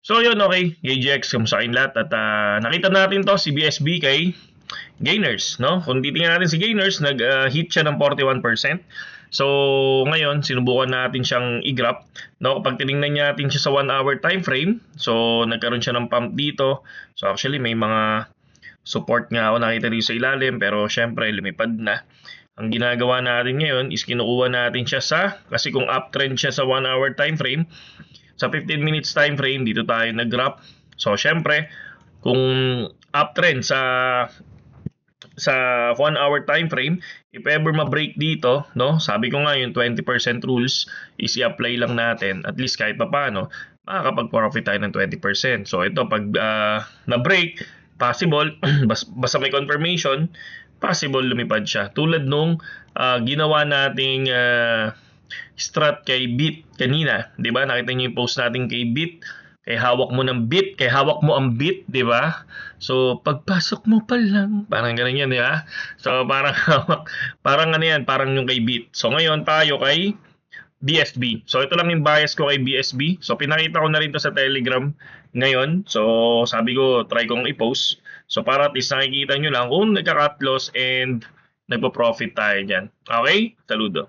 So yun, okay, KGX, kamusta kayong lahat? At nakita natin to, si BSB kay Gainers, no? Kung titingnan natin si Gainers, nag-hit siya ng 41%. So ngayon, sinubukan natin siyang i-grab, no? Kapag tiningnan natin siya sa 1 hour time frame, so nagkaroon siya ng pump dito. So actually may mga support nga ako nakita dito sa ilalim, pero syempre lumipad na. Ang ginagawa natin ngayon is kinukuha natin siya kasi kung uptrend siya sa 1 hour time frame, sa 15 minutes time frame, dito tayo nag-grab. So, syempre, kung uptrend sa 1 hour time frame, if ever ma-break dito, no? Sabi ko nga yung 20% rules is i-apply lang natin. At least kahit papaano, makakapag-profit tayo ng 20%. So, ito, pag na-break, possible, basta may confirmation, possible lumipad siya. Tulad nung ginawa nating strat kay Bit kanina, 'di ba? Nakita niyo yung post natin kay Bit, kay hawak mo ng Bit, kay hawak mo ang Bit, 'di ba? So pagpasok mo pa lang, parang ganun 'yan, 'di ba? So parang parang ano 'yan, parang yung kay Bit. So ngayon tayo kay BSB. So ito lang yung bias ko kay BSB. So pinakita ko na rin to sa Telegram ngayon. So sabi ko try kong i-post. So para at least nakikita nyo lang kung nagka-cut loss and nagpo-profit tayo dyan. Okay? Saludo.